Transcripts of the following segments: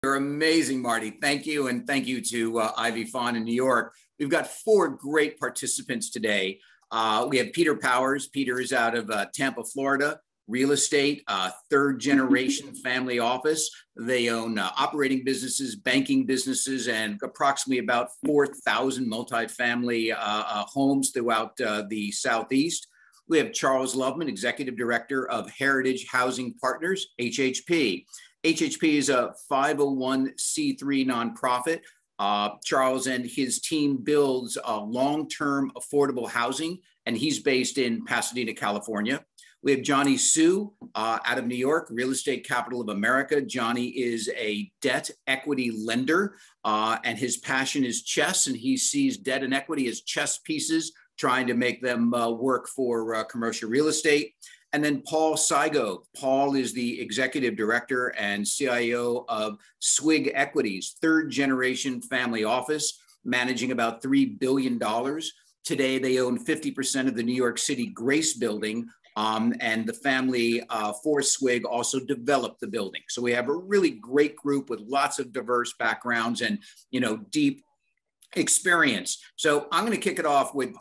You're amazing, Marty. Thank you. And thank you to IvyFON in New York. We've got 4 great participants today. We have Peter Powers. Peter is out of Tampa, Florida. Real estate, third generation family office. They own operating businesses, banking businesses, and approximately about 4,000 multifamily homes throughout the Southeast. We have Charles Loveman, Executive Director of Heritage Housing Partners, HHP. HHP is a 501c3 nonprofit. Charles and his team builds long-term affordable housing, and he's based in Pasadena, California. We have Johnny Sue out of New York, Real Estate Capital of America. Johnny is a debt equity lender, and his passion is chess, and he sees debt and equity as chess pieces, trying to make them work for commercial real estate. And then Paul Sygrove. Paul is the Executive Director and CIO of Swig Equities, third generation family office, managing about $3 billion. Today, they own 50% of the New York City Grace Building, and the family for Swig also developed the building. So we have a really great group with lots of diverse backgrounds and, deep experience. So I'm going to kick it off with,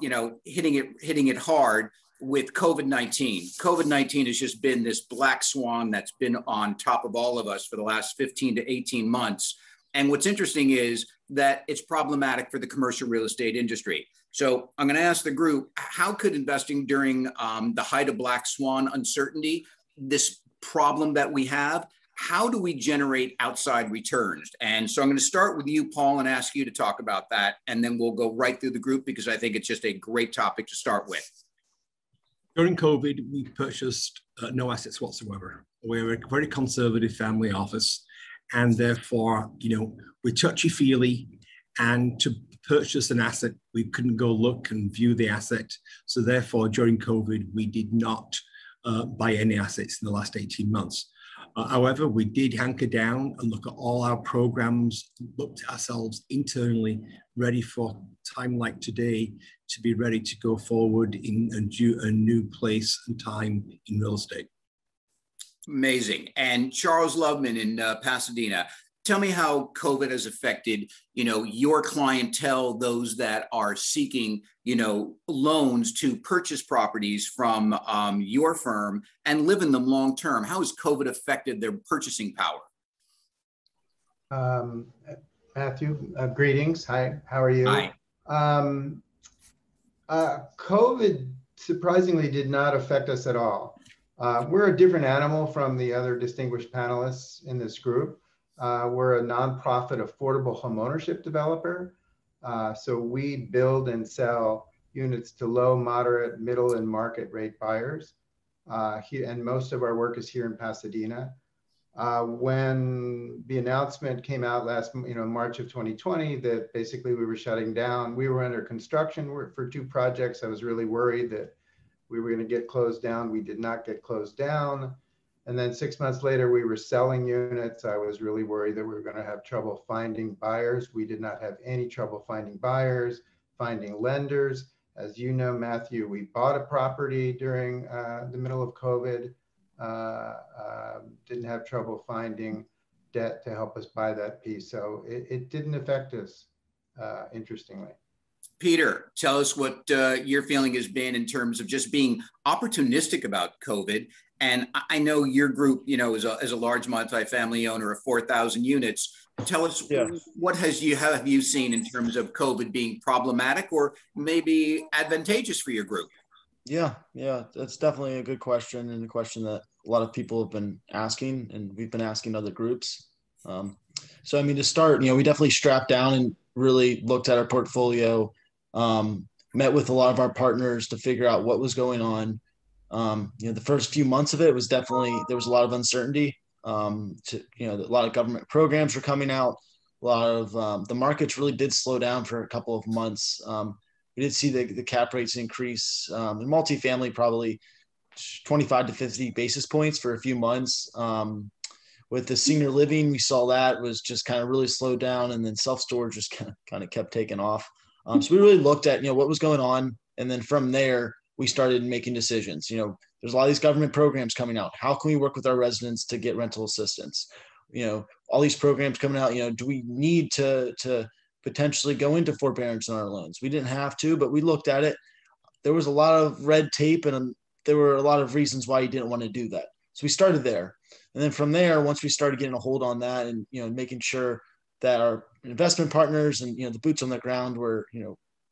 hitting it hard with COVID-19. COVID-19 has just been this black swan that's been on top of all of us for the last 15 to 18 months. And what's interesting is that it's problematic for the commercial real estate industry. So I'm going to ask the group, how could investing during the height of black swan uncertainty, this problem that we have, how do we generate outside returns? And so I'm going to start with you, Paul, and ask you to talk about that. And then we'll go right through the group because I think it's just a great topic to start with. During COVID, we purchased no assets whatsoever. We're a very conservative family office, and therefore, we're touchy-feely, and to purchase an asset, we couldn't go look and view the asset. So therefore, during COVID, we did not buy any assets in the last 18 months. However, we did hunker down and look at all our programs, looked at ourselves internally, ready for time like today to be ready to go forward in a new place and time in real estate. Amazing. And Charles Loveman in Pasadena, tell me how COVID has affected, your clientele, those that are seeking, loans to purchase properties from your firm and live in them long term. How has COVID affected their purchasing power? Matthew, greetings. Hi, how are you? Hi. COVID surprisingly did not affect us at all. We're a different animal from the other distinguished panelists in this group. We're a nonprofit affordable homeownership developer. So we build and sell units to low, moderate, middle, and market rate buyers. And most of our work is here in Pasadena. When the announcement came out last, March of 2020, that basically we were shutting down, we were under construction for 2 projects. I was really worried that we were going to get closed down. We did not get closed down. And then 6 months later, we were selling units. I was really worried that we were going to have trouble finding buyers. We did not have any trouble finding buyers, finding lenders. As you know, Matthew, we bought a property during the middle of COVID. Didn't have trouble finding debt to help us buy that piece. So it didn't affect us, interestingly. Peter, tell us what your feeling has been in terms of just being opportunistic about COVID. And I know your group, is a large multifamily owner of 4,000 units. Tell us, what have you seen in terms of COVID being problematic or maybe advantageous for your group? Yeah, that's definitely a good question, and a question that a lot of people have been asking, and we've been asking other groups. So, to start, we definitely strapped down and really looked at our portfolio, met with a lot of our partners to figure out what was going on. The first few months of it was definitely, there was a lot of uncertainty. A lot of government programs were coming out. A lot of the markets really did slow down for a couple of months. We did see the cap rates increase in multifamily, probably 25 to 50 basis points for a few months. With the senior living, we saw that was just kind of really slowed down, and then self-storage just kind of kept taking off. So we really looked at, what was going on. And then from there, we started making decisions. There's a lot of these government programs coming out. How can we work with our residents to get rental assistance? all these programs coming out, do we need to potentially go into forbearance on our loans? We didn't have to, but we looked at it. There was a lot of red tape and there were a lot of reasons why you didn't want to do that. So we started there. And then from there, once we started getting a hold on that and, making sure that our investment partners and, the boots on the ground were,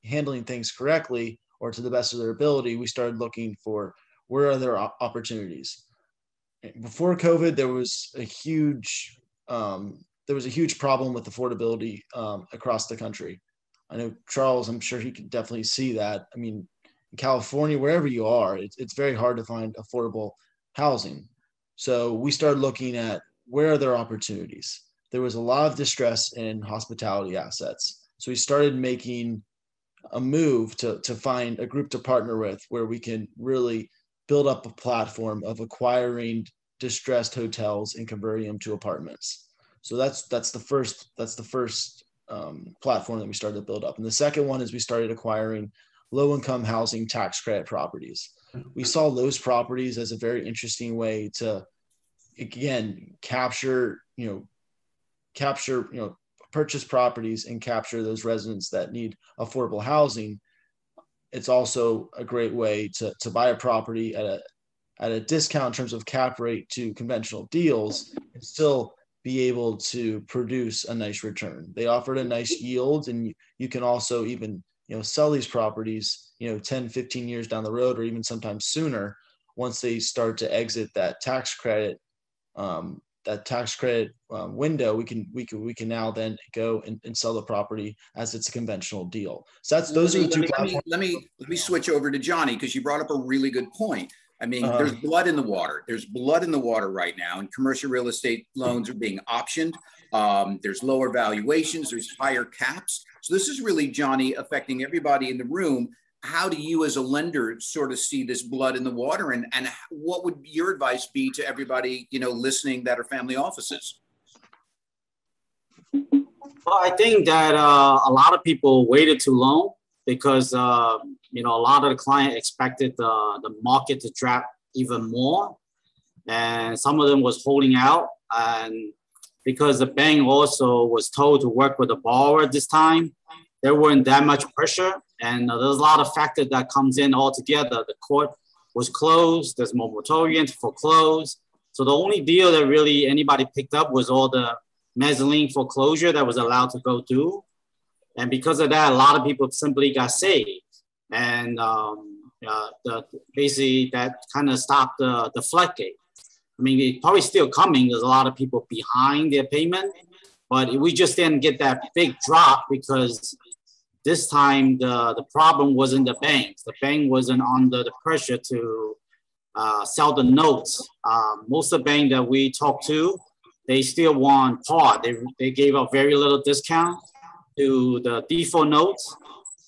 handling things correctly or to the best of their ability, we started looking for where are there opportunities. Before COVID, there was a huge problem with affordability across the country. I know Charles, I'm sure he could definitely see that. I mean, in California, wherever you are, it's very hard to find affordable housing. So we started looking at where are there opportunities. There was a lot of distress in hospitality assets. So we started making a move to find a group to partner with where we can really build up a platform of acquiring distressed hotels and converting them to apartments. So that's the first platform that we started to build up. And the second one is we started acquiring low-income housing tax credit properties. We saw those properties as a very interesting way to, again, purchase properties and capture those residents that need affordable housing. It's also a great way to buy a property at a discount in terms of cap rate to conventional deals and still be able to produce a nice return. They offered a nice yield, and you can also even sell these properties 10, 15 years down the road, or even sometimes sooner, once they start to exit that tax credit window. We can now then go and sell the property as it's a conventional deal. So those are the two platforms. Let me switch over to Johnny, because you brought up a really good point. I mean, there's blood in the water. There's blood in the water right now, and commercial real estate loans are being optioned. There's lower valuations. There's higher caps. So this is really, Johnny, affecting everybody in the room. How do you as a lender sort of see this blood in the water, and what would your advice be to everybody, listening that are family offices? Well, I think that a lot of people waited too long because, a lot of the client expected the market to drop even more. And some of them was holding out. And because the bank also was told to work with the borrower this time, there weren't that much pressure. And there's a lot of factors that comes in all together. The court was closed. There's more moratorium to foreclose. So the only deal that really anybody picked up was all the mezzanine foreclosure that was allowed to go through. And because of that, a lot of people simply got saved. And basically that kind of stopped the floodgate. I mean, it's probably still coming. There's a lot of people behind their payment, but we just didn't get that big drop because this time the problem wasn't the banks. The bank wasn't under the pressure to sell the notes. Most of the banks that we talked to, they still want par. They gave up very little discount to the default notes.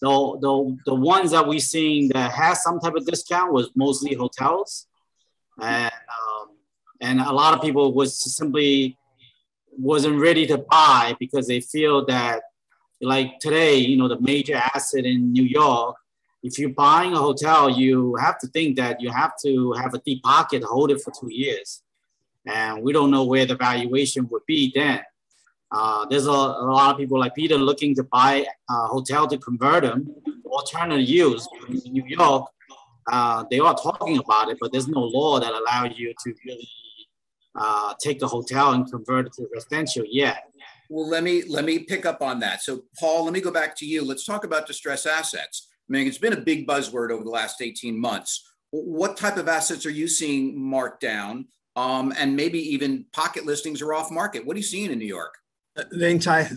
The ones that we seen that has some type of discount was mostly hotels, and a lot of people wasn't ready to buy because they feel that, like today, the major asset in New York, if you're buying a hotel, you have to think that you have to have a deep pocket to hold it for 2 years, and we don't know where the valuation would be then. There's a lot of people like Peter looking to buy a hotel to convert them, alternative use. In New York, they are talking about it, but there's no law that allows you to really take the hotel and convert it to residential yet. Well, let me pick up on that. So, Paul, let me go back to you. Let's talk about distressed assets. I mean, it's been a big buzzword over the last 18 months. What type of assets are you seeing marked down, and maybe even pocket listings are off market? What are you seeing in New York? The entire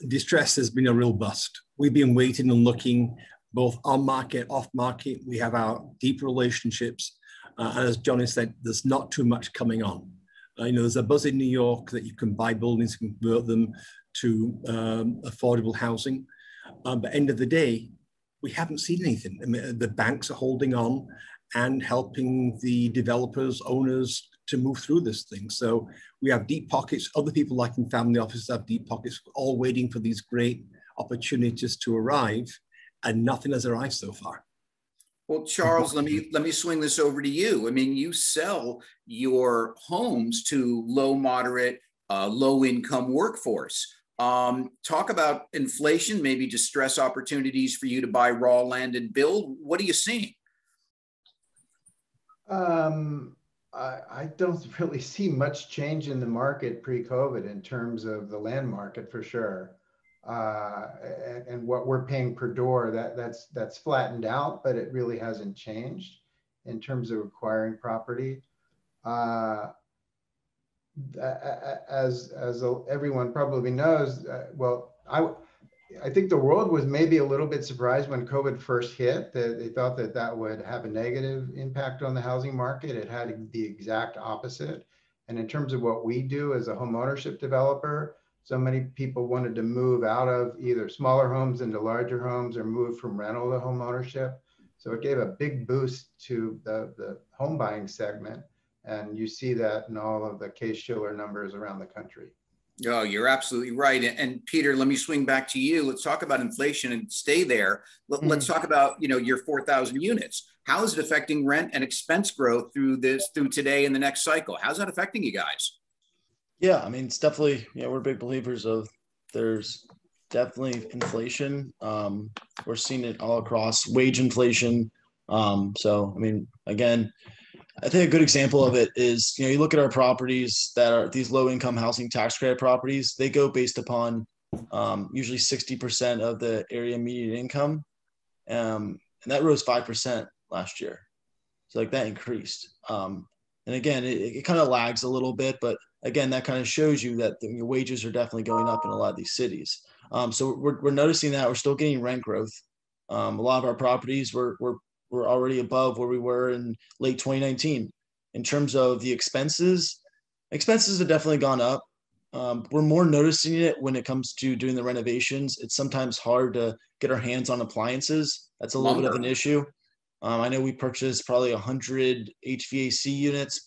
distress has been a real bust. We've been waiting and looking both on market, off market. We have our deep relationships. And as Johnny said, there's not too much coming on. There's a buzz in New York that you can buy buildings and convert them to affordable housing. But end of the day, we haven't seen anything. I mean, the banks are holding on and helping the developers, owners to move through this thing. So we have deep pockets. Other people like in family offices have deep pockets, all waiting for these great opportunities to arrive, and nothing has arrived so far. Well, Charles, let me swing this over to you. I mean, you sell your homes to low, moderate, low-income workforce. Talk about inflation, maybe distress opportunities for you to buy raw land and build. What are you seeing? I don't really see much change in the market pre-COVID in terms of the land market for sure. And what we're paying per door, that's flattened out, but it really hasn't changed in terms of acquiring property. As everyone probably knows, well, I think the world was maybe a little bit surprised when COVID first hit, that they thought that that would have a negative impact on the housing market. It had the exact opposite. And in terms of what we do as a home ownership developer, so many people wanted to move out of either smaller homes into larger homes or move from rental to home ownership. So it gave a big boost to the home buying segment. And you see that in all of the Case-Shiller numbers around the country. Oh, you're absolutely right. And Peter, let me swing back to you. Let's talk about inflation and stay there. Let's talk about, your 4,000 units. How is it affecting rent and expense growth through today and the next cycle? How's that affecting you guys? Yeah, I mean, it's definitely, we're big believers of there's definitely inflation. We're seeing it all across, wage inflation. So, I mean, again, I think a good example of it is, you look at our properties that are these low income housing tax credit properties, they go based upon usually 60% of the area median income. And that rose 5% last year. So like that increased. And again, it kind of lags a little bit, but again, that kind of shows you that your wages are definitely going up in a lot of these cities. So we're noticing that we're still getting rent growth. A lot of our properties we're already above where we were in late 2019. In terms of the expenses have definitely gone up. We're more noticing it when it comes to doing the renovations. It's sometimes hard to get our hands on appliances. That's a little bit of an issue. I know we purchased probably 100 HVAC units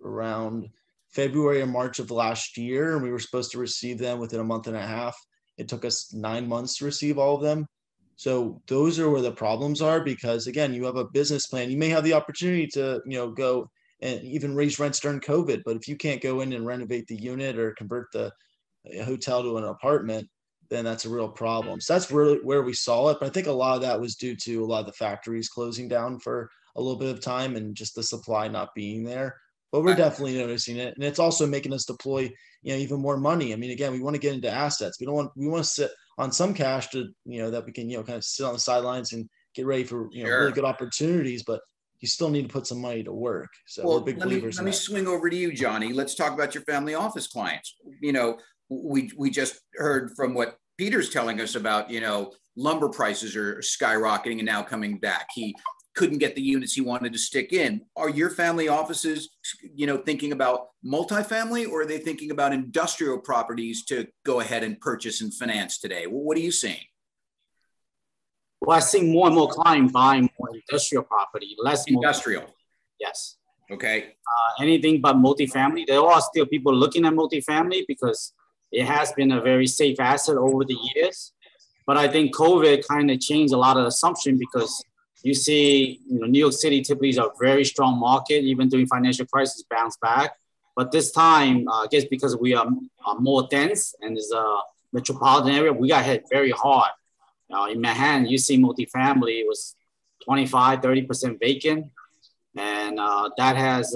around February and March of last year, and we were supposed to receive them within a month and a half. It took us 9 months to receive all of them. So those are where the problems are, because again, you have a business plan. You may have the opportunity to, go and even raise rents during COVID, but if you can't go in and renovate the unit or convert the hotel to an apartment, then that's a real problem. So that's really where we saw it. But I think a lot of that was due to a lot of the factories closing down for a little bit of time and just the supply not being there. But we're definitely noticing it. And it's also making us deploy, even more money. I mean, again, we want to get into assets. We want to sit on some cash to, that we can, kind of sit on the sidelines and get ready for, really good opportunities, but you still need to put some money to work. So we're big believers. Let me swing over to you, Johnny. Let's talk about your family office clients. We just heard from what Peter's telling us about, lumber prices are skyrocketing and now coming back. He couldn't get the units he wanted to stick in. Are your family offices, thinking about multifamily, or are they thinking about industrial properties to go ahead and purchase and finance today? What are you seeing? Well, I see more and more clients buying more industrial property, less industrial. Yes. Okay. Anything but multifamily. There are still people looking at multifamily because it has been a very safe asset over the years. But I think COVID kind of changed a lot of assumption, because you see, New York City typically is a very strong market, even during financial crisis, bounce back. But this time, I guess because we are more dense and there's a metropolitan area, we got hit very hard. In Manhattan, you see multifamily was 25, 30% vacant. And that has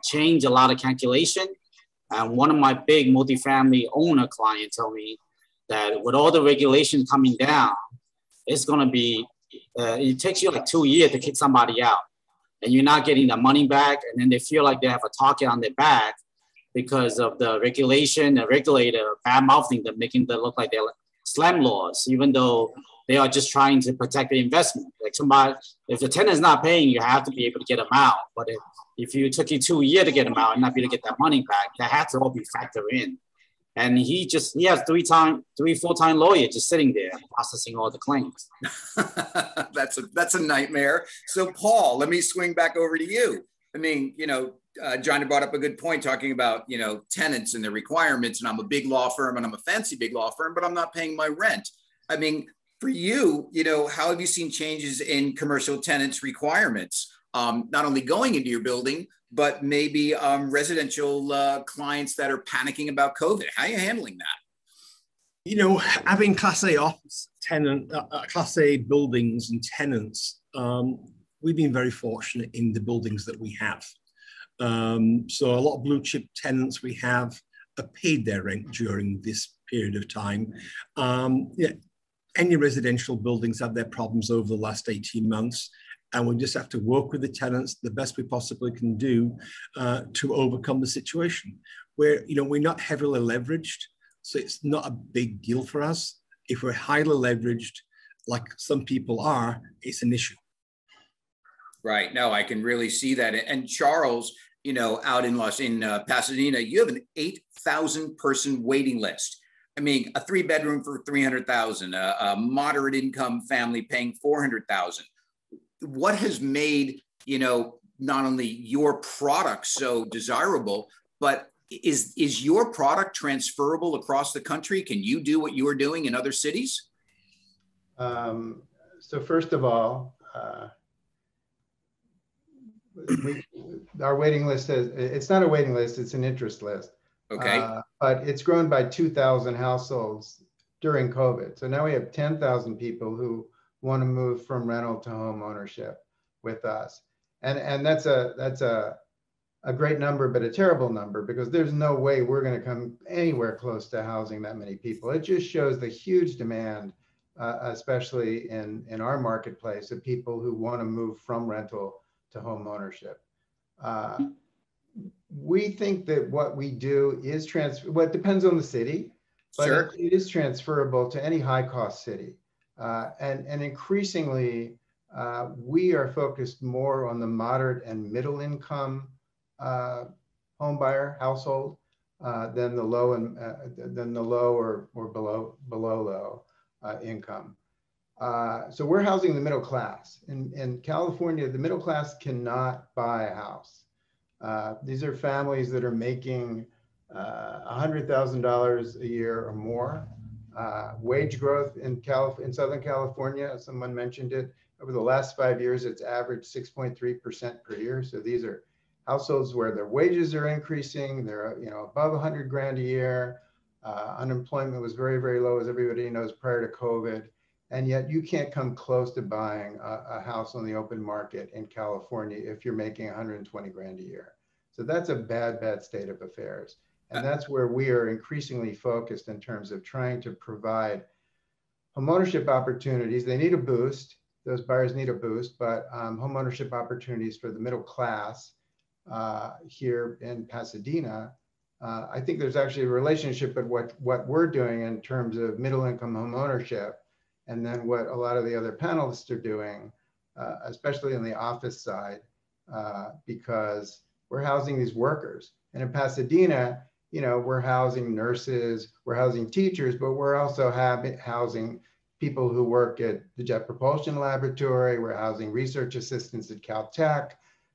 changed a lot of calculation. And one of my big multifamily owner clients told me that with all the regulations coming down, it's going to be, it takes you like 2 years to kick somebody out, and you're not getting the money back. And then they feel like they have a target on their back because of the regulation, the regulator bad mouthing them, making them look like they're slumlords, even though they are just trying to protect the investment. Like somebody, if the tenant's not paying, you have to be able to get them out. But if you took you 2 years to get them out and not be able to get that money back, that has to all be factored in. And he has three full-time lawyers just sitting there processing all the claims. That's a nightmare. So Paul, let me swing back over to you. I mean, Johnny brought up a good point talking about, tenants and their requirements, and I'm a big law firm and I'm a fancy big law firm, but I'm not paying my rent. I mean, for you, how have you seen changes in commercial tenants requirements? Not only going into your building, but maybe residential clients that are panicking about COVID. How are you handling that? You know, having Class A office tenant, Class A buildings and tenants, we've been very fortunate in the buildings that we have. So a lot of blue chip tenants we have paid their rent during this period of time. Yeah, any residential buildings have their problems over the last 18 months. And we just have to work with the tenants the best we possibly can do to overcome the situation. Where, you know, we're not heavily leveraged, so it's not a big deal for us. If we're highly leveraged, like some people are, it's an issue. Right. No, I can really see that. And Charles, you know, out in Pasadena, you have an 8,000 person waiting list. I mean, a 3-bedroom for 300,000, a moderate income family paying 400,000. What has made, you know, not only your product so desirable, but is your product transferable across the country? Can you do what you are doing in other cities? So first of all, our waiting list it's not a waiting list, it's an interest list. Okay. But it's grown by 2,000 households during COVID. So now we have 10,000 people who want to move from rental to home ownership with us. And that's a great number, but a terrible number, because there's no way we're going to come anywhere close to housing that many people. It just shows the huge demand, especially in our marketplace, of people who want to move from rental to home ownership. We think that what we do is it depends on the city, but sure, it is transferable to any high cost city. And increasingly, we are focused more on the moderate and middle income home buyer household than the low or below low income. So we're housing the middle class. In California, the middle class cannot buy a house. These are families that are making $100,000 a year or more. Wage growth in Southern California, someone mentioned it, over the last 5 years, it's averaged 6.3% per year. So these are households where their wages are increasing. They're, you know, above 100 grand a year. Unemployment was very, very low, as everybody knows, prior to COVID. And yet you can't come close to buying a house on the open market in California if you're making 120 grand a year. So that's a bad, bad state of affairs. And that's where we are increasingly focused in terms of trying to provide homeownership opportunities. They need a boost. Those buyers need a boost, but homeownership opportunities for the middle class here in Pasadena. I think there's actually a relationship with what we're doing in terms of middle income homeownership, and then what a lot of the other panelists are doing, especially on the office side, because we're housing these workers. And in Pasadena, you know, we're housing nurses, we're housing teachers, but we're also housing people who work at the Jet Propulsion Laboratory. We're housing research assistants at Caltech.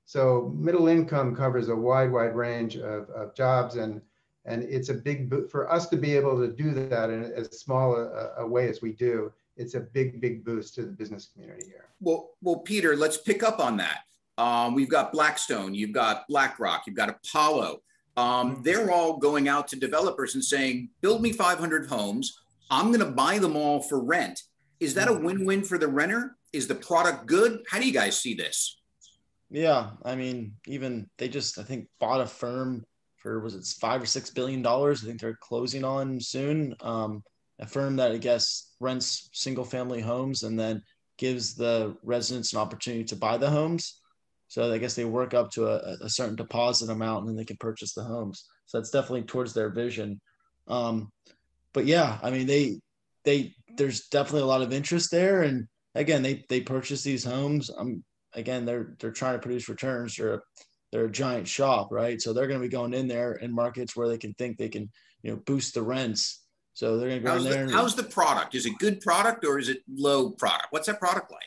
So middle income covers a wide range of jobs, and it's a big, for us to be able to do that in as small a way as we do, it's a big boost to the business community here. Well, Peter, let's pick up on that. We've got Blackstone, you've got BlackRock, you've got Apollo. They're all going out to developers and saying, build me 500 homes. I'm going to buy them all for rent. Is that a win-win for the renter? Is the product good? How do you guys see this? Yeah, I mean, even they just, I think, bought a firm for, was it $5 or $6 billion? I think they're closing on soon. A firm that I guess rents single family homes and then gives the residents an opportunity to buy the homes. So I guess they work up to a certain deposit amount and then they can purchase the homes. So that's definitely towards their vision. But yeah, I mean, there's definitely a lot of interest there. And again, they purchase these homes. Again, they're trying to produce returns. They're a giant shop, right? So they're going to be going in there in markets where they can boost the rents. So they're going to go in there. How's the product? Is it good product or is it low product? What's that product like?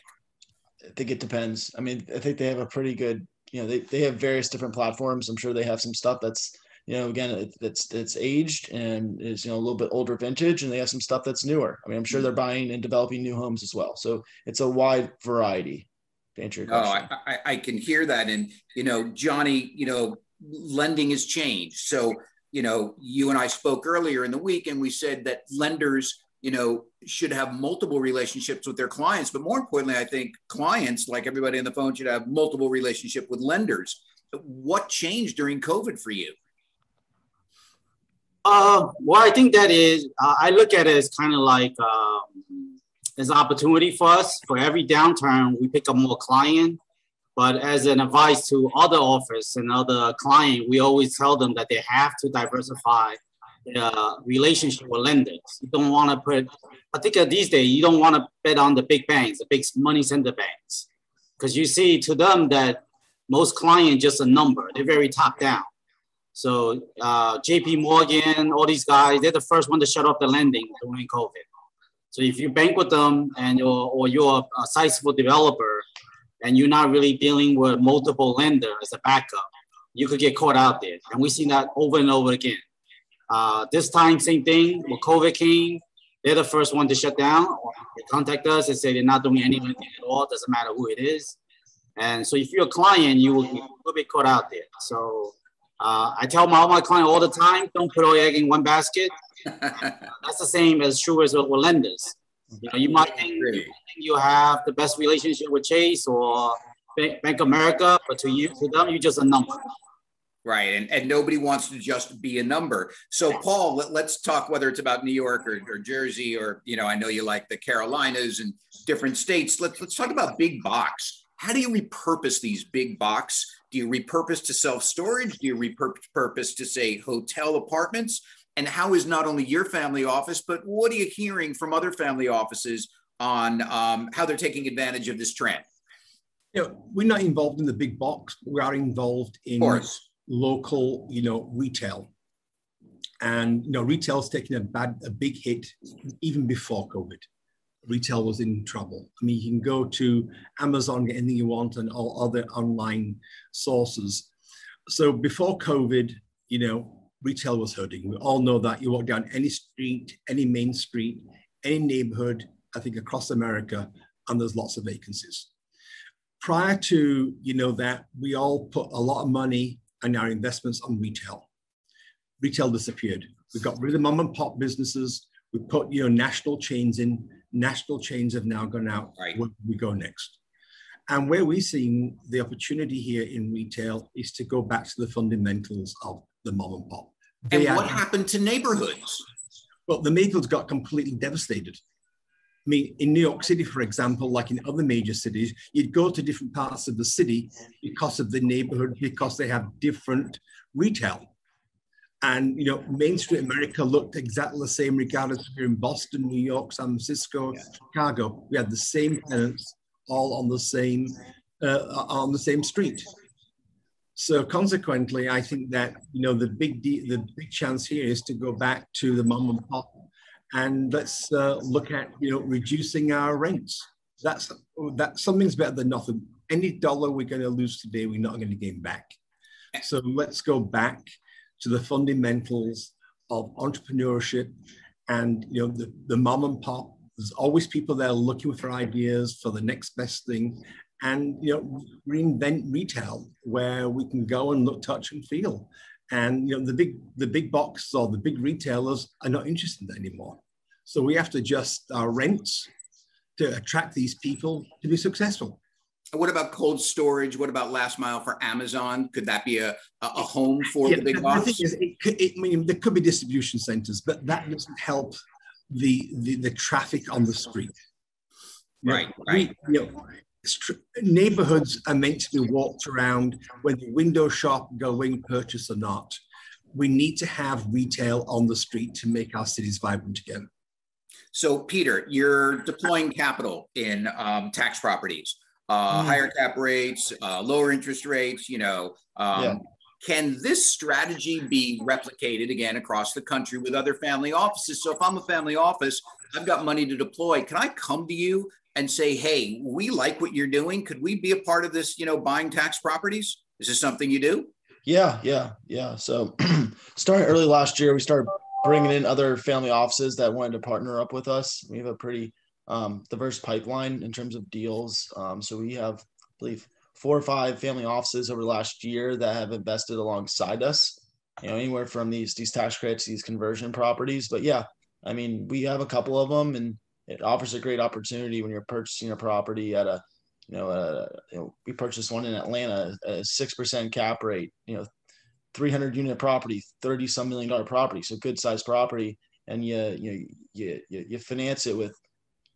I think it depends. I mean, I think they have a pretty good, they have various different platforms. I'm sure they have some stuff that's, again, it's aged and is, a little bit older vintage, and they have some stuff that's newer. I mean, I'm sure they're buying and developing new homes as well. So it's a wide variety. to answer your Oh, question. I can hear that. And, Johnny, lending has changed. So, you and I spoke earlier in the week and we said that lenders, should have multiple relationships with their clients. But more importantly, I think clients, like everybody on the phone, should have multiple relationship with lenders. What changed during COVID for you? Well, I think that is, I look at it as kind of like as an opportunity for us. For every downturn, we pick up more client. But as an advice to other office and other client, we always tell them that they have to diversify their relationship with lenders. You don't want to put, I think these days, you don't want to bet on the big banks, the big money center banks. Because you see to them that most clients just a number. They're very top down. So JP Morgan, all these guys, they're the first one to shut off the lending during COVID. So if you bank with them and you're a sizable developer and you're not really dealing with multiple lenders as a backup, you could get caught out there. And we've seen that over and over again. This time, same thing. When COVID came, they're the first one to shut down. They contact us and say they're not doing anything at all. Doesn't matter who it is. And so if you're a client, you will be caught out there. So I tell all my clients all the time, don't put all your egg in one basket. That's the same as true as with lenders. You might think you have the best relationship with Chase or Bank of America, but to them, you're just a number. Right. And nobody wants to just be a number. So, Paul, let's talk whether it's about New York or Jersey or, I know you like the Carolinas and different states. Let's talk about big box. How do you repurpose these big box? Do you repurpose to self-storage? Do you repurpose to, say, hotel apartments? And how is not only your family office, but what are you hearing from other family offices on how they're taking advantage of this trend? We're not involved in the big box. We are involved in local, retail. And, retail's taken a big hit even before COVID. Retail was in trouble. I mean, you can go to Amazon, get anything you want, and all other online sources. So before COVID, retail was hurting. We all know that. You walk down any street, any main street, any neighborhood, I think across America, and there's lots of vacancies. Prior to, that, we all put a lot of money and our investments on retail. Retail disappeared. We got rid of mom and pop businesses. We put, national chains in. National chains have now gone out. Right. Where we go next. And where we're seeing the opportunity here in retail is to go back to the fundamentals of the mom and pop. And what happened to neighborhoods? Well, the neighborhoods got completely devastated. I mean, in New York City, for example, like in other major cities, you'd go to different parts of the city because of the neighborhood, because they have different retail. And, Main Street America looked exactly the same regardless if you're in Boston, New York, San Francisco, Chicago. We had the same tenants all on the same street. So consequently, I think that, the big chance here is to go back to the mom and pop and let's look at, reducing our rents. That something's better than nothing. Any dollar we're going to lose today, we're not going to gain back. So let's go back to the fundamentals of entrepreneurship and, the mom and pop. There's always people there looking for ideas for the next best thing and, reinvent retail where we can go and look, touch and feel. And, the big box or the big retailers are not interested anymore. So we have to adjust our rents to attract these people to be successful. What about cold storage? What about last mile for Amazon? Could that be a home for the big box? The thing is, there could be distribution centers, but that doesn't help the traffic on the street. Right. Neighborhoods are meant to be walked around, whether window shop, going purchase or not. We need to have retail on the street to make our cities vibrant again. So, Peter, you're deploying capital in tax properties. Higher cap rates, lower interest rates, Can this strategy be replicated again across the country with other family offices? So if I'm a family office, I've got money to deploy. Can I come to you and say, hey, we like what you're doing. Could we be a part of this, buying tax properties? Is this something you do? Yeah. So starting early last year, we started bringing in other family offices that wanted to partner up with us. We have a pretty diverse pipeline in terms of deals. So we have believe 4 or 5 family offices over the last year that have invested alongside us, anywhere from these tax credits, these conversion properties. But yeah, I mean, we have a couple of them, and it offers a great opportunity when you're purchasing a property at a, we purchased one in Atlanta, a 6% cap rate, 300 unit property, $30-some million property. So good sized property. And you finance it with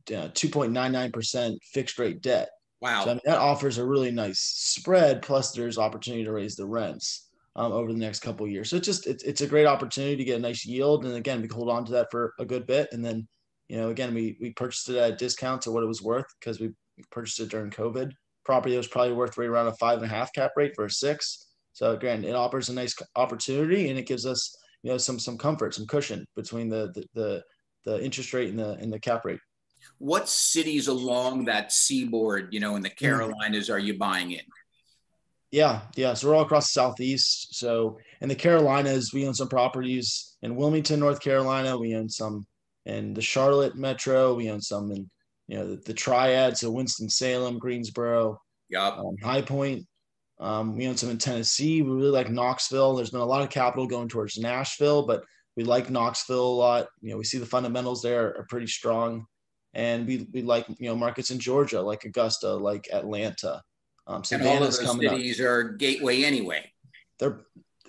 2.99% fixed rate debt. Wow. So I mean, that offers a really nice spread. Plus there's opportunity to raise the rents over the next couple of years. So it's a great opportunity to get a nice yield. And again, we can hold on to that for a good bit. And then, again, we purchased it at a discount to what it was worth because we purchased it during COVID. Property that was probably worth right around a 5.5 cap rate for a 6. So again, it offers a nice opportunity, and it gives us, some comfort, some cushion between the interest rate and the cap rate. What cities along that seaboard, in the Carolinas are you buying in? Yeah. So we're all across the Southeast. So in the Carolinas, we own some properties in Wilmington, North Carolina. We own some in the Charlotte metro. We own some in, the Triad, so Winston-Salem, Greensboro, High Point. We own some in Tennessee. We really like Knoxville. There's been a lot of capital going towards Nashville, but we like Knoxville a lot. We see the fundamentals there are pretty strong. And we like, markets in Georgia, like Augusta, like Atlanta. And all of those cities are gateway anyway.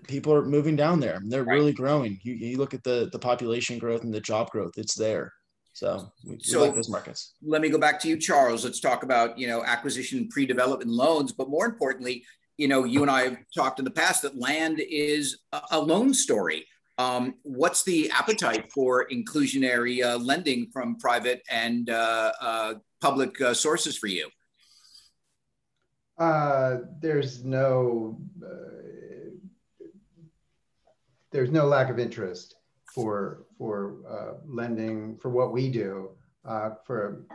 People are moving down there. They're really growing. You look at the population growth and the job growth, it's there. So we like those markets. Let me go back to you, Charles. Let's talk about, acquisition and pre-development loans, but more importantly, you and I have talked in the past that land is a loan story. What's the appetite for inclusionary lending from private and public sources for you? There's no lack of interest for lending for what we do from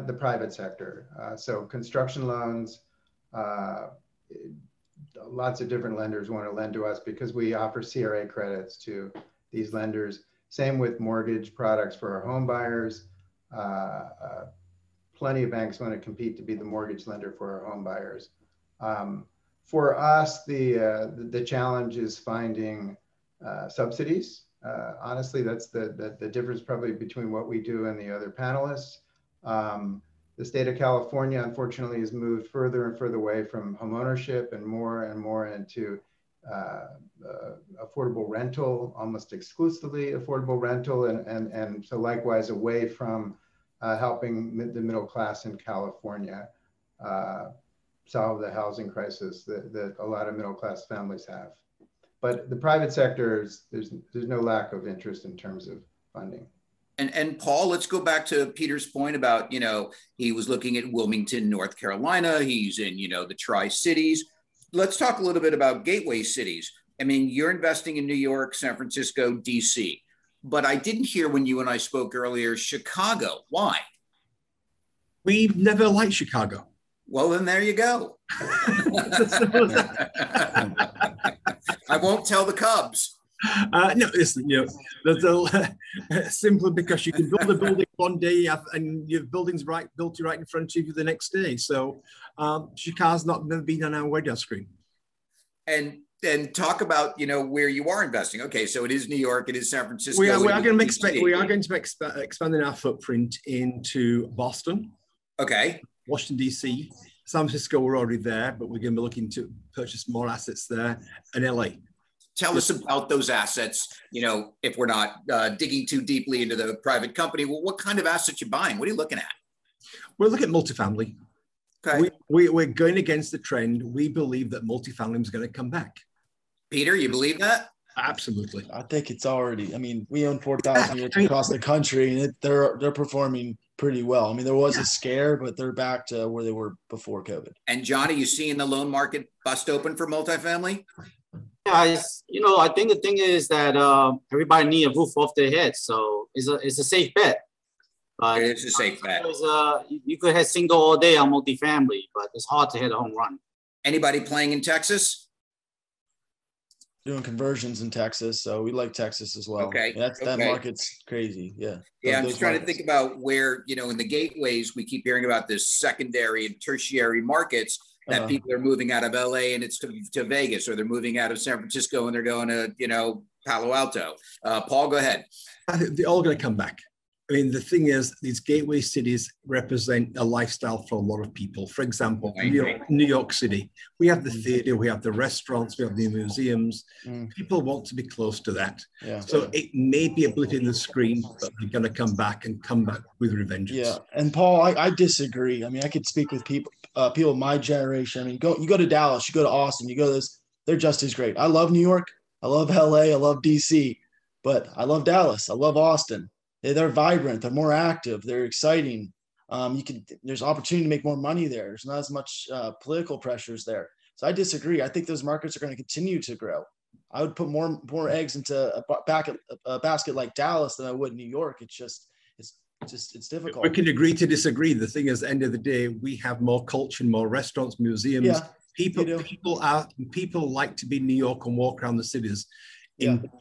the private sector. So construction loans, lots of different lenders want to lend to us because we offer CRA credits to these lenders. Same with mortgage products for our home buyers. Plenty of banks want to compete to be the mortgage lender for our home buyers. For us, the challenge is finding subsidies. Honestly, that's the difference probably between what we do and the other panelists. The state of California, unfortunately, has moved further and further away from homeownership and more into affordable rental, almost exclusively affordable rental, and so likewise away from helping the middle class in California solve the housing crisis that a lot of middle class families have. But the private sector, there's no lack of interest in terms of funding. And Paul, let's go back to Peter's point about, he was looking at Wilmington, North Carolina. He's in, the Tri-Cities. Let's talk a little bit about gateway cities. I mean, you're investing in New York, San Francisco, DC, but I didn't hear when you and I spoke earlier, Chicago. Why? We've never liked Chicago. Well, then there you go. I won't tell the Cubs. No, listen, simply because you can build a building one day and your building's built right in front of you the next day. So Chicago's never been on our radar screen. And talk about, where you are investing. Okay, so it is New York, it is San Francisco. We are going to be expanding our footprint into Boston. Okay. Washington, D.C. San Francisco, we're already there, but we're going to be looking to purchase more assets there, and LA. Tell us about those assets, if we're not digging too deeply into the private company. Well, what kind of assets you're buying? What are you looking at? We're looking at multifamily. Okay. We're going against the trend. We believe that multifamily is going to come back. Peter, you believe that? Absolutely. I think it's already, we own 4,000 units across the country, and they're performing pretty well. I mean, there was a scare, but they're back to where they were before COVID. And Johnny, you seeing the loan market bust open for multifamily? Yeah, I think the thing is that everybody needs a roof off their head, so it's a safe bet. But it is a safe bet. You could have single all day on multifamily, but it's hard to hit a home run. Anybody playing in Texas? doing conversions in Texas, so we like Texas as well. Okay. That market's crazy. Yeah. Yeah, I'm just trying to think about where, you know, in the gateways, we keep hearing about this secondary and tertiary markets that people are moving out of LA and it's to Vegas, or they're moving out of San Francisco and they're going to, you know, Palo Alto. Paul, go ahead. I think they're all going to come back. I mean, the thing is, these gateway cities represent a lifestyle for a lot of people. For example, New York City, we have the theater, we have the restaurants, we have the museums. People want to be close to that. Yeah. So it may be a blip in the screen, but they're going to come back with revengeance. Yeah. And Paul, I disagree. I mean, I could speak with people of my generation. I mean, you go to Dallas, you go to Austin, you go to this, they're just as great. I love New York. I love LA. I love DC, but I love Dallas. I love Austin. They're vibrant. They're more active. They're exciting. There's opportunity to make more money there. There's not as much political pressures there. So I disagree. I think those markets are going to continue to grow. I would put more eggs into a basket like Dallas than I would New York. It's difficult. We can agree to disagree. The thing is, at the end of the day, we have more culture, more restaurants, museums. Yeah, people like to be in New York and walk around the cities.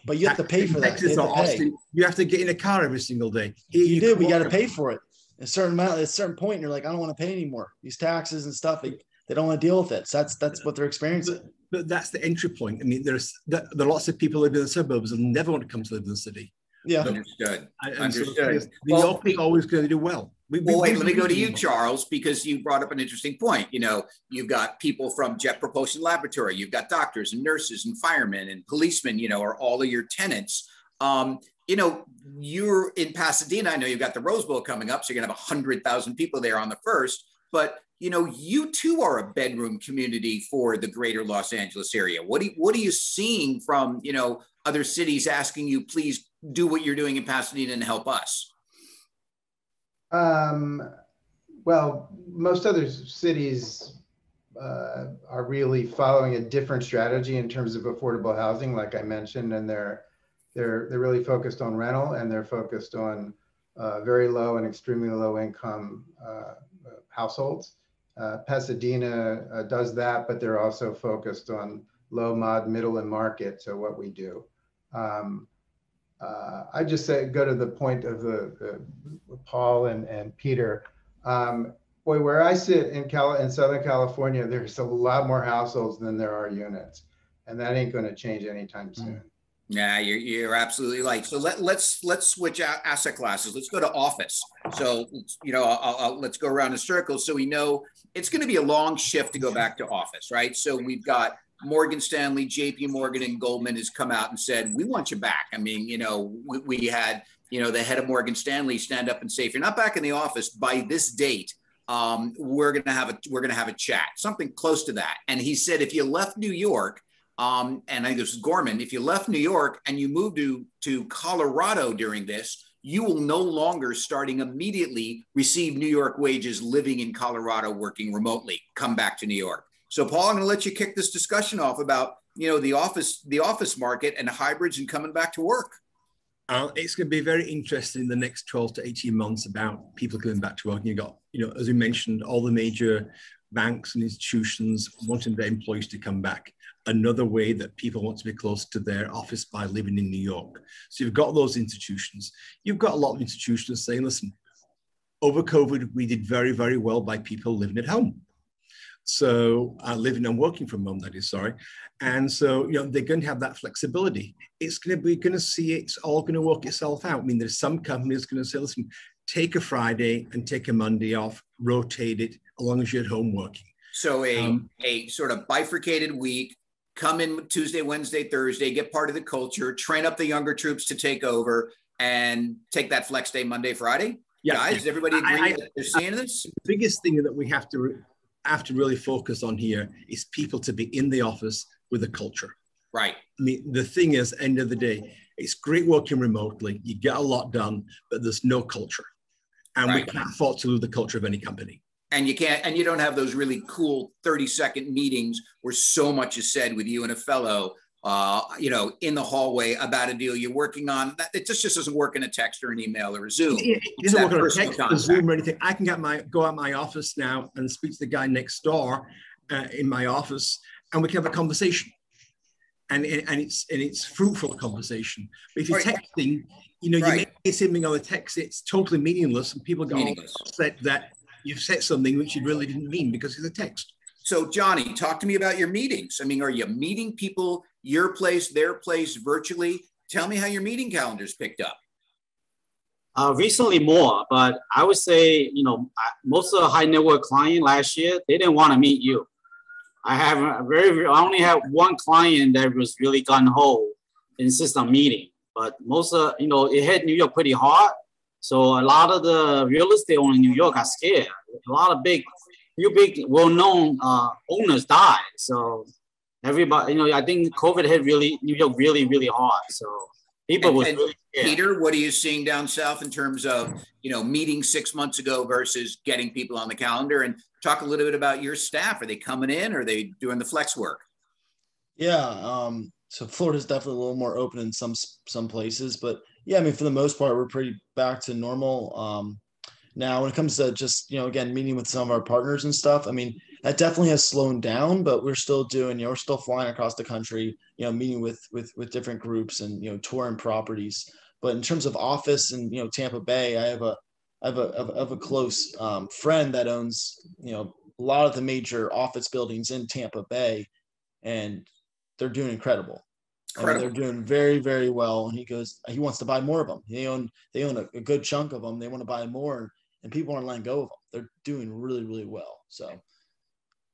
But you have to pay for that. Texas or Austin, you have to get in a car every single day. You do. We got to pay for it. At a certain point, you're like, I don't want to pay anymore. These taxes and stuff, they don't want to deal with it. So that's what they're experiencing. But that's the entry point. I mean, there are lots of people living in the suburbs and never want to come to live in the city. Yeah. Understood. Understood. New York is always going to do well. Wait, let me go to you, Charles, because you brought up an interesting point. You know, you've got people from Jet Propulsion Laboratory, you've got doctors and nurses and firemen and policemen, you know, are all of your tenants. You know, you're in Pasadena. I know you've got the Rose Bowl coming up, so you're gonna have 100,000 people there on the 1st. But you know, you too are a bedroom community for the greater Los Angeles area. What are you seeing from, you know, other cities asking you, please do what you're doing in Pasadena and help us? Well, most other cities are really following a different strategy in terms of affordable housing, like I mentioned, and they're really focused on rental, and they're focused on very low and extremely low income households. Pasadena does that, but they're also focused on low, mod, middle, and market. So what we do. I just say, go to the point of the Paul and Peter. Boy, where I sit in Southern California, there's a lot more households than there are units, and that ain't going to change anytime soon. Yeah, you're absolutely right. So let's switch out asset classes. Let's go to office. So you know, let's go around in circles so we know it's going to be a long shift to go back to office, right? So we've got Morgan Stanley, JP Morgan, and Goldman has come out and said, we want you back. I mean, you know, we had, you know, the head of Morgan Stanley stand up and say, if you're not back in the office by this date, we're going to have a chat, something close to that. And he said, if you left New York, and I think this is Gorman, if you left New York and you moved to Colorado during this, you will no longer, starting immediately, receive New York wages living in Colorado, working remotely. Come back to New York. So, Paul, I'm going to let you kick this discussion off about, you know, the office market and hybrids and coming back to work. It's going to be very interesting in the next 12 to 18 months about people coming back to work. And you got, you know, as we mentioned, all the major banks and institutions wanting their employees to come back. Another way that people want to be close to their office by living in New York. So you've got those institutions. You've got a lot of institutions saying, listen, over COVID, we did very, very well by people living at home. So living and working from home, that is, sorry. And so, you know, they're going to have that flexibility. It's going to see it's all going to work itself out. I mean, there's some companies going to say, listen, take a Friday and take a Monday off, rotate it, as long as you're at home working. So a sort of bifurcated week, come in Tuesday, Wednesday, Thursday, get part of the culture, train up the younger troops to take over, and take that flex day Monday, Friday. Yeah. Guys, does everybody agree that they're seeing this? The biggest thing that we have to really focus on here is people to be in the office with a culture. Right. I mean, the thing is, end of the day, it's great working remotely. You get a lot done, but there's no culture. And we can't afford to lose the culture of any company. And you can't, and you don't have those really cool 30-second meetings where so much is said with you and a fellow, you know, in the hallway about a deal you're working on. It just doesn't work in a text or an email or a Zoom. It doesn't work on a text or Zoom or anything. I can go out my office now and speak to the guy next door in my office, and we can have a conversation. and it's fruitful conversation. But if you're Right. texting, you know, you Right. make something on the text, it's totally meaningless, and people get all upset that you've said something which you really didn't mean because it's a text. So Johnny, talk to me about your meetings. I mean, are you meeting people your place, their place, virtually? Tell me how your meeting calendar's picked up. Recently more, but I would say, you know, most of the high net worth client last year, they didn't want to meet you. I only have one client that was really gung-ho, insist on meeting, but most of, you know, it hit New York pretty hard. So a lot of the real estate owners in New York got scared. A lot of big well-known owners died. So everybody, you know, I think COVID hit New York really, really hard. So people was really scared. Peter, what are you seeing down south in terms of, you know, meetings 6 months ago versus getting people on the calendar? And talk a little bit about your staff. Are they coming in? Or are they doing the flex work? Yeah. So Florida's definitely a little more open in some places, but yeah, I mean, for the most part, we're pretty back to normal. Now, when it comes to just, you know, again, meeting with some of our partners and stuff, I mean, that definitely has slowed down, but we're still doing, you know, we're still flying across the country, you know, meeting with different groups and, you know, touring properties. But in terms of office and, you know, Tampa Bay, I have a close friend that owns, you know, a lot of the major office buildings in Tampa Bay, and they're doing incredible. I mean, they're doing very, very well. And he goes, he wants to buy more of them. They own a good chunk of them. They want to buy more, and people aren't letting go of them. They're doing really, really well. So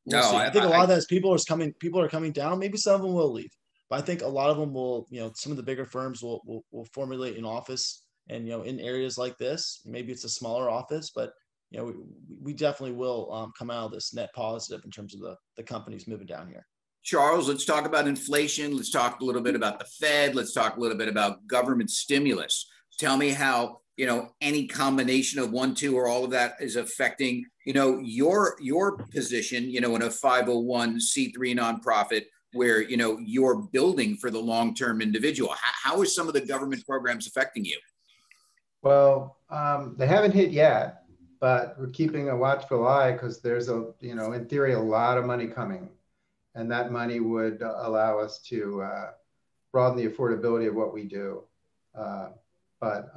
we'll see. I think a lot of that is people are coming down. Maybe some of them will leave, but I think a lot of them will, you know, some of the bigger firms will formulate an office, and, you know, in areas like this, maybe it's a smaller office, but, you know, we definitely will come out of this net positive in terms of the companies moving down here. Charles, let's talk about inflation. Let's talk a little bit about the Fed. Let's talk a little bit about government stimulus. Tell me how, you know, any combination of one, two, or all of that is affecting, you know, your position, you know, in a 501c3 nonprofit where, you know, you're building for the long-term individual. How are some of the government programs affecting you? Well, they haven't hit yet, but we're keeping a watchful eye because there's you know, in theory, a lot of money coming. And that money would allow us to broaden the affordability of what we do, but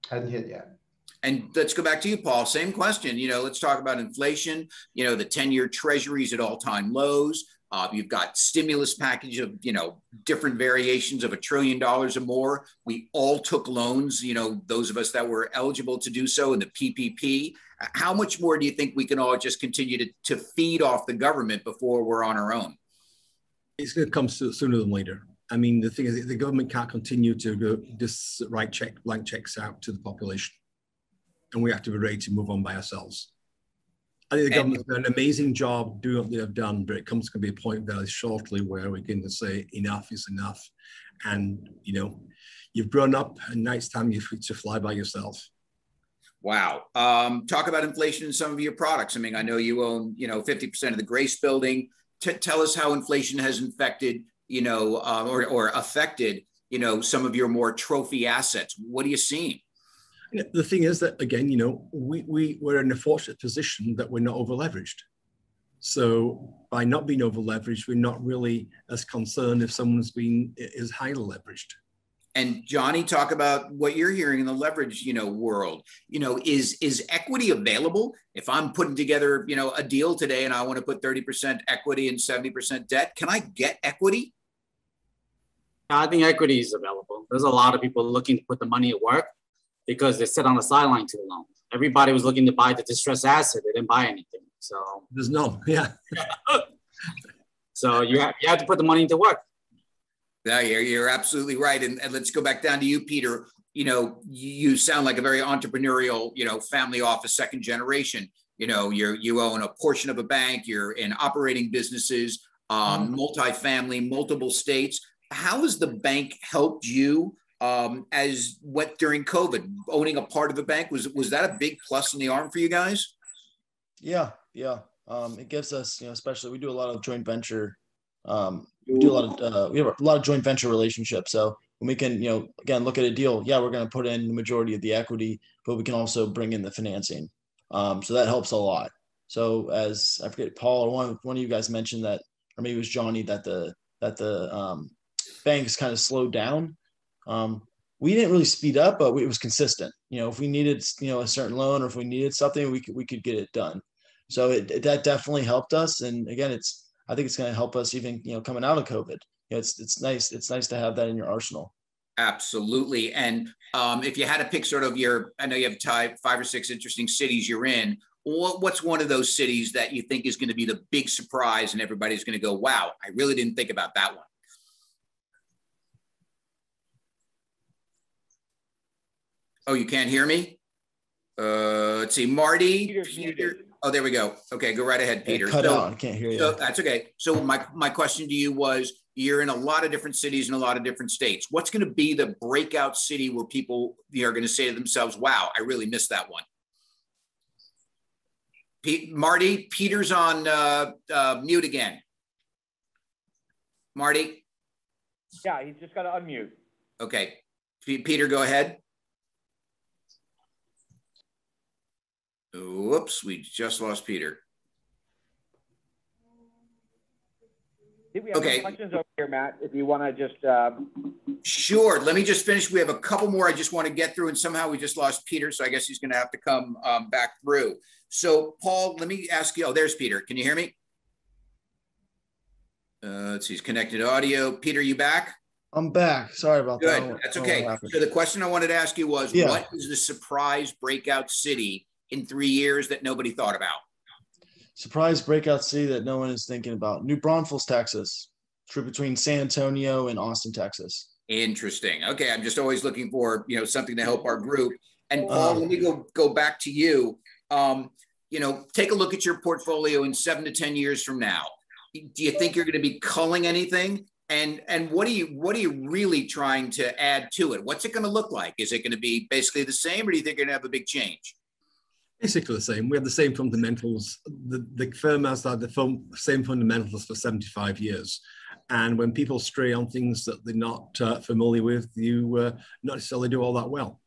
hadn't hit yet. And let's go back to you, Paul. Same question. You know, let's talk about inflation. You know, the 10-year treasuries at all-time lows. You've got stimulus package of, you know, different variations of $1 trillion or more. We all took loans, you know, those of us that were eligible to do so in the PPP. How much more do you think we can all just continue to feed off the government before we're on our own? It's going to come sooner than later. I mean, the thing is, the government can't continue to just write blank checks out to the population, and we have to be ready to move on by ourselves. I think the government's done an amazing job doing what they have done, but it comes to be a point very shortly where we're going to say enough is enough, and, you know, you've grown up, and now it's time to fly by yourself. Wow. Talk about inflation in some of your products. I mean, I know you own, you know, 50% of the Grace building. Tell us how inflation has infected, you know, or affected, you know, some of your more trophy assets. What are you seeing? The thing is that, again, you know, we're in a fortunate position that we're not over leveraged. So by not being over leveraged, we're not really as concerned if someone's is highly leveraged. And Johnny, talk about what you're hearing in the leverage, you know, world. You know, is equity available? If I'm putting together, you know, a deal today and I want to put 30% equity and 70% debt, can I get equity? I think equity is available. There's a lot of people looking to put the money at work because they sit on the sideline too long. Everybody was looking to buy the distressed asset. They didn't buy anything. So there's none. Yeah. So you have to put the money into work. Yeah, you're absolutely right. And let's go back down to you, Peter. You know, you sound like a very entrepreneurial, you know, family office, second generation. You know, you own a portion of a bank. You're in operating businesses, multifamily, multiple states. How has the bank helped you during COVID? Owning a part of a bank, was that a big plus in the arm for you guys? Yeah. It gives us, you know, especially we do a lot of joint venture. We have a lot of joint venture relationships. So when we can, you know, again, look at a deal, yeah, we're going to put in the majority of the equity, but we can also bring in the financing. So that helps a lot. So as I forget, Paul or one of you guys mentioned that, or maybe it was Johnny, that the banks kind of slowed down. We didn't really speed up, but it was consistent. If we needed, a certain loan, or if we needed something, we could get it done. So that definitely helped us. And again, I think it's going to help us even, coming out of COVID. It's nice. It's nice to have that in your arsenal. Absolutely. And if you had to pick sort of I know you have 5 or 6 interesting cities you're in. What's one of those cities that you think is going to be the big surprise and everybody's going to go, wow, I really didn't think about that one? Oh, you can't hear me? Let's see, Marty. Peter. Oh, there we go. Okay, go right ahead, Peter. Cut out. I can't hear you. So that's okay. So my question to you was, you're in a lot of different cities in a lot of different states. What's going to be the breakout city where people are going to say to themselves, wow, I really missed that one? Marty, Peter's on mute again. Marty? Yeah, he's just got to unmute. Okay. Peter, go ahead. Whoops, we just lost Peter. We have okay. Questions over here, Matt, if you want to just... Sure, let me just finish. We have a couple more I just want to get through, and somehow we just lost Peter, so I guess he's going to have to come back through. So, Paul, let me ask you, oh, there's Peter. Can you hear me? Let's see, he's connected to audio. Peter, you back? I'm back. Sorry about that. Good, that's okay. So the question I wanted to ask you was, what is the surprise breakout city in 3 years that nobody thought about? Surprise breakout city that no one is thinking about. New Braunfels, Texas. Trip between San Antonio and Austin, Texas. Interesting. Okay, I'm just always looking for something to help our group. And Paul, let me go back to you. Take a look at your portfolio in 7 to 10 years from now. Do you think you're going to be culling anything? And what are you really trying to add to it? What's it going to look like? Is it going to be basically the same, or do you think you're going to have a big change? Basically the same. We have the same fundamentals. The firm has had the same fundamentals for 75 years. And when people stray on things that they're not familiar with, you not necessarily do all that well.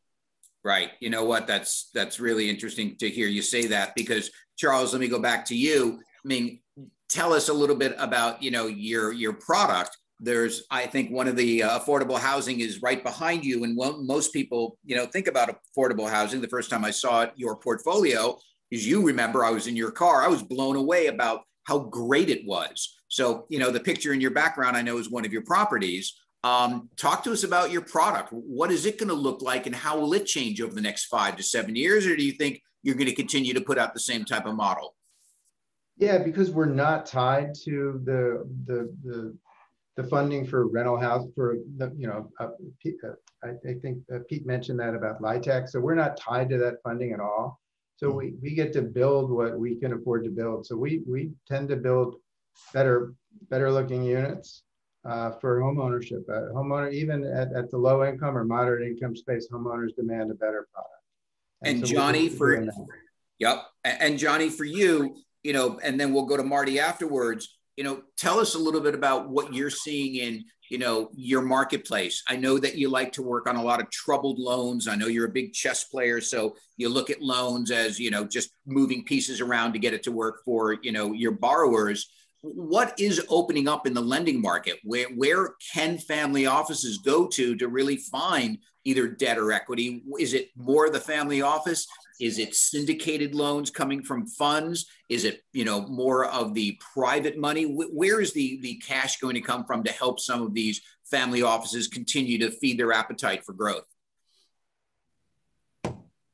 Right. You know what? That's really interesting to hear you say that, because Charles, let me go back to you. I mean, tell us a little bit about, your product. There's, I think one of the affordable housing is right behind you. And most people, think about affordable housing. The first time I saw it, your portfolio, as you remember, I was in your car. I was blown away about how great it was. So, the picture in your background, I know, is one of your properties. Talk to us about your product. What is it going to look like, and how will it change over the next 5 to 7 years? Or do you think you're going to continue to put out the same type of model? Yeah, because we're not tied to the funding for rental house for the, I think Pete mentioned that about LIHTC. So we're not tied to that funding at all. So we get to build what we can afford to build. So we tend to build better looking units for home ownership. Even at the low income or moderate income space, homeowners demand a better product. And so Johnny, and Johnny, for you, and then we'll go to Marty afterwards. Tell us a little bit about what you're seeing in, your marketplace. I know that you like to work on a lot of troubled loans. I know you're a big chess player, so you look at loans as, just moving pieces around to get it to work for, your borrowers. What is opening up in the lending market? Where can family offices go to really find either debt or equity? Is it more the family office? Is it syndicated loans coming from funds? Is it, more of the private money? Where is the cash going to come from to help some of these family offices continue to feed their appetite for growth?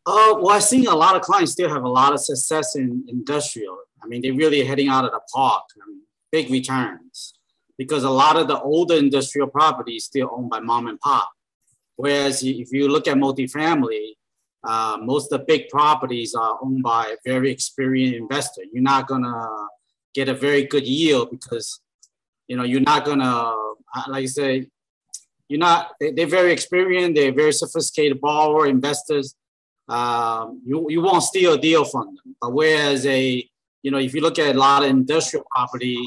Well, I think a lot of clients still have a lot of success in industrial. I mean, they're really heading out of the park. I mean, big returns, because a lot of the older industrial properties still owned by mom and pop. Whereas if you look at multifamily, most of the big properties are owned by a very experienced investor. You're not gonna get a very good yield because, you're not gonna, like I say, they're very experienced, they're very sophisticated borrower, investors. You won't steal a deal from them. But whereas if you look at a lot of industrial property,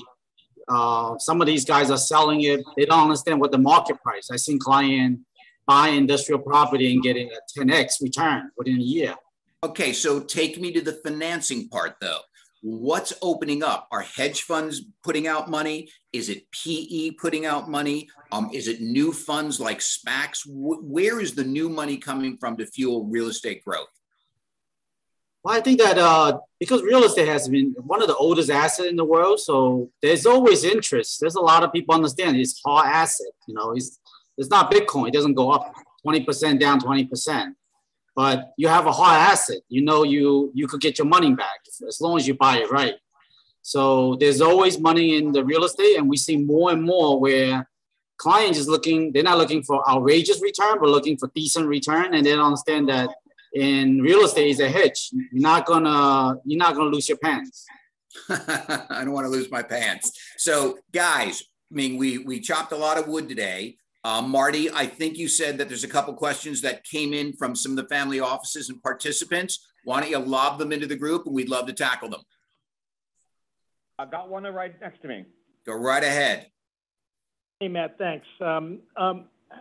some of these guys are selling it. They don't understand what the market price. I've seen clients buy industrial property and getting a 10x return within a year. Okay, so take me to the financing part, though. What's opening up? Are hedge funds putting out money? Is it PE putting out money? Is it new funds like SPACs? Where is the new money coming from to fuel real estate growth? Well, I think that because real estate has been one of the oldest assets in the world, so there's always interest. There's a lot of people understand it's hard asset. You know, it's not Bitcoin. It doesn't go up 20%, down 20%. But you have a hard asset. You know, you could get your money back as long as you buy it right. So there's always money in the real estate, and we see more and more where clients is looking. They're not looking for outrageous return, but looking for decent return, and they don't understand that. In real estate is a hedge. You're not gonna lose your pants. I don't want to lose my pants. So guys, I mean, we chopped a lot of wood today. Marty, I think you said that there's a couple questions that came in from some of the family offices and participants. Why don't you lob them into the group, and we'd love to tackle them. I've got one right next to me. Go right ahead. Hey, Matt, thanks.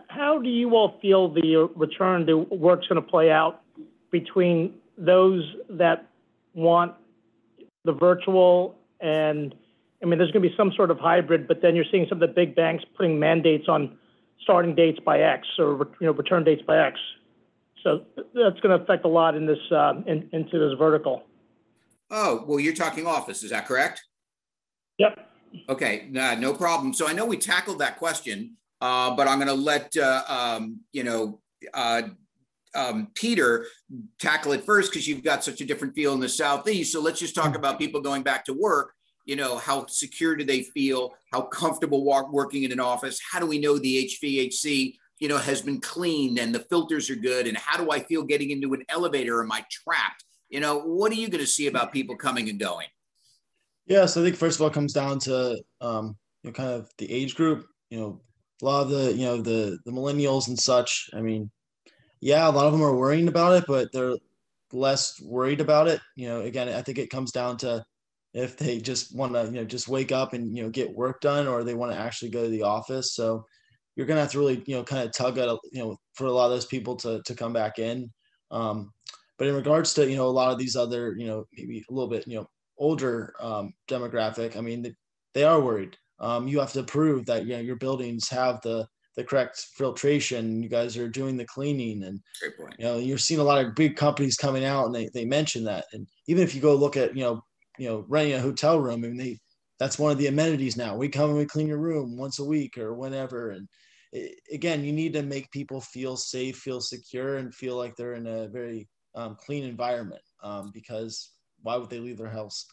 How do you all feel the return to work's going to play out between those that want the virtual and, I mean, there's going to be some sort of hybrid, but then you're seeing some of the big banks putting mandates on starting dates by X or, you know, return dates by X. So that's going to affect a lot in this, into this vertical. Oh, well, you're talking office, is that correct? Yep. Okay, no problem. So I know we tackled that question, but I'm going to let, Peter tackle it first because you've got such a different feel in the Southeast. So let's just talk about people going back to work. You know, how secure do they feel? How comfortable working in an office? How do we know the HVAC, you know, has been cleaned and the filters are good? And how do I feel getting into an elevator? Am I trapped? You know, what are you going to see about people coming and going? Yeah, so I think first of all, it comes down to you know, kind of the age group. You know, a lot of the, you know, the millennials and such. I mean, yeah, a lot of them are worrying about it, but they're less worried about it. You know, again, I think it comes down to if they just want to, you know, just wake up and, you know, get work done, or they want to actually go to the office. So you're going to have to really, you know, kind of tug at, you know, for a lot of those people to come back in. But in regards to, you know, a lot of these other, you know, maybe a little bit, you know, older demographic, I mean, they are worried. You have to prove that, you know, your buildings have the correct filtration. You guys are doing the cleaning, and you know, you're seeing a lot of big companies coming out, and they mention that. And even if you go look at, you know, renting a hotel room, I mean, that's one of the amenities now. We come and we clean your room once a week or whenever. And again, you need to make people feel safe, feel secure, and feel like they're in a very clean environment. Because why would they leave their house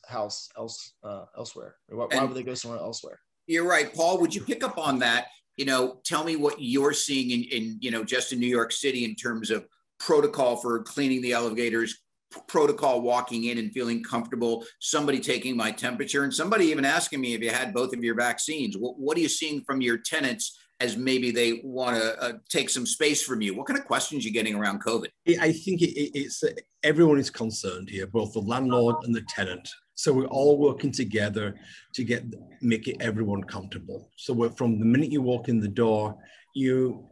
elsewhere? Or why would they go somewhere elsewhere? You're right, Paul. Would you pick up on that? You know, tell me what you're seeing in you know, just in New York City in terms of protocol for cleaning the elevators, protocol walking in and feeling comfortable, somebody taking my temperature, and somebody even asking me if you had both of your vaccines. What are you seeing from your tenants as maybe they want to take some space from you? What kind of questions are you getting around COVID? I think it's everyone is concerned here, both the landlord and the tenant. So we're all working together to make everyone comfortable. So from the minute you walk in the door,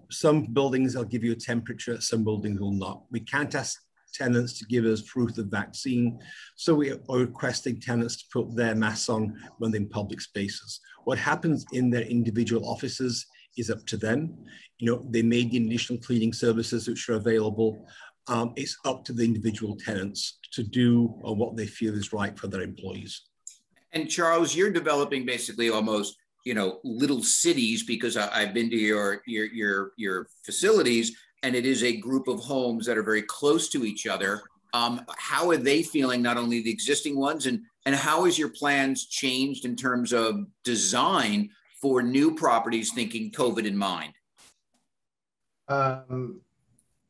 some buildings will give you a temperature, some buildings will not. We can't ask tenants to give us proof of vaccine. So we are requesting tenants to put their masks on when they're in public spaces. What happens in their individual offices is up to them. You know, they made the initial cleaning services which are available. It's up to the individual tenants to do what they feel is right for their employees. And Charles, you're developing basically almost, you know, little cities, because I've been to your facilities, and it is a group of homes that are very close to each other. How are they feeling, not only the existing ones, and how has your plans changed in terms of design for new properties, thinking COVID in mind?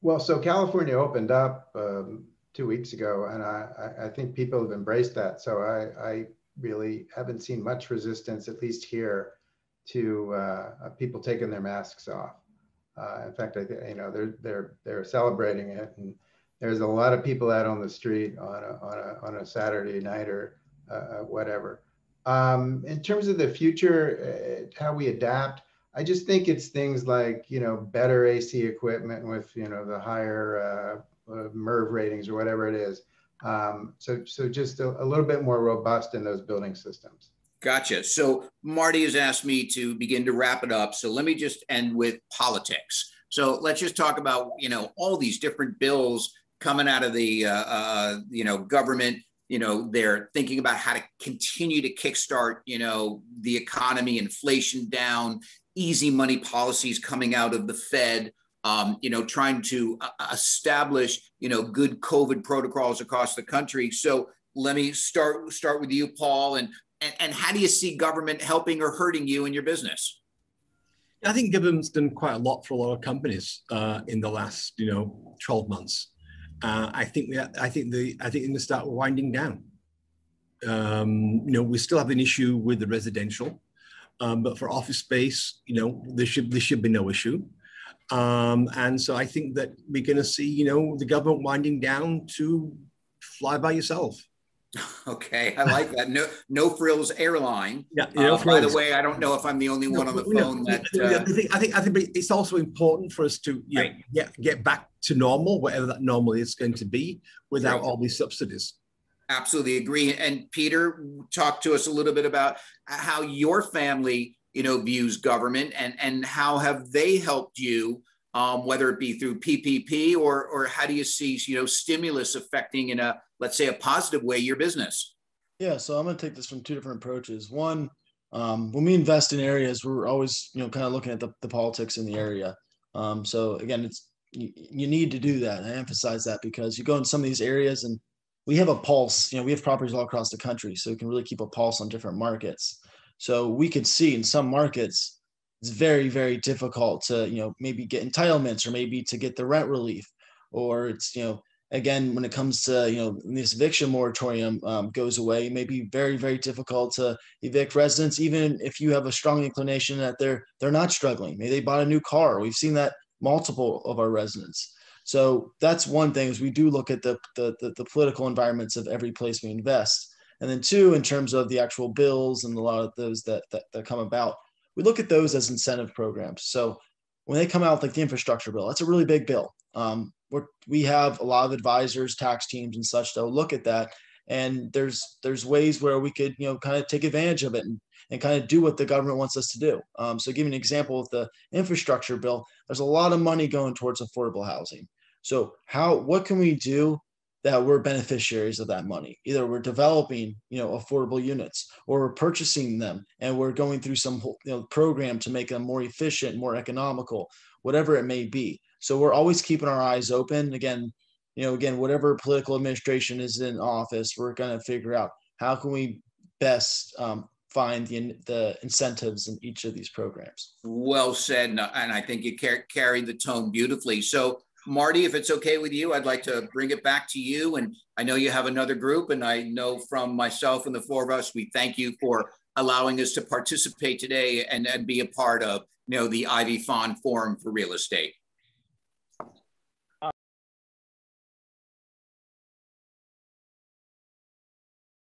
Well, so California opened up 2 weeks ago, and I think people have embraced that. So I really haven't seen much resistance, at least here, to people taking their masks off. In fact, you know, they're celebrating it, and there's a lot of people out on the street on a Saturday night or whatever. In terms of the future, how we adapt, I just think it's things like, you know, better AC equipment with, you know, the higher MERV ratings or whatever it is. So just a little bit more robust in those building systems. Gotcha. So Marty has asked me to begin to wrap it up. So let me just end with politics. So let's just talk about, all these different bills coming out of the, government. They're thinking about how to continue to kickstart, the economy, inflation down, easy money policies coming out of the Fed, trying to establish, good COVID protocols across the country. So let me start with you, Paul, and how do you see government helping or hurting you in your business? I think government's done quite a lot for a lot of companies in the last, 12 months. I think they start winding down. We still have an issue with the residential, but for office space, there should be no issue. And so I think that we're going to see, the government winding down to fly by yourself. Okay, I like that. No frills airline. Yeah. By the way, I don't know if I'm the only one on the phone that. I think it's also important for us to get back to normal, whatever that normal is going to be, without all these subsidies. Absolutely agree. And Peter, talk to us a little bit about how your family, views government and how have they helped you, whether it be through PPP or how do you see, stimulus affecting in let's say a positive way, your business? Yeah, so I'm going to take this from two different approaches. One, when we invest in areas, we're always, kind of looking at the politics in the area. So again, you need to do that. I emphasize that because you go in some of these areas and we have a pulse. We have properties all across the country, so we can really keep a pulse on different markets. So we could see in some markets, it's very, very difficult to, maybe get entitlements or maybe to get the rent relief, or it's, again, when it comes to, this eviction moratorium goes away, it may be very, very difficult to evict residents, even if you have a strong inclination that they're not struggling. Maybe they bought a new car. We've seen that multiple of our residents. So that's one thing, is we do look at the political environments of every place we invest. And then two, in terms of the actual bills and a lot of those that come about, we look at those as incentive programs. So when they come out, like the infrastructure bill, that's a really big bill. We have a lot of advisors, tax teams and such that will look at that. And there's ways where we could, kind of take advantage of it and kind of do what the government wants us to do. So give you an example of the infrastructure bill, there's a lot of money going towards affordable housing. So what can we do that we're beneficiaries of that money? Either we're developing, affordable units, or we're purchasing them and we're going through some, program to make them more efficient, more economical, whatever it may be. So we're always keeping our eyes open. Again, whatever political administration is in office, we're going to figure out how can we best find the incentives in each of these programs. Well said. And I think you carried the tone beautifully. So Marty, if it's okay with you, I'd like to bring it back to you. And I know you have another group, and I know from myself and the four of us, we thank you for allowing us to participate today and be a part of, the IvyFON Forum for Real Estate.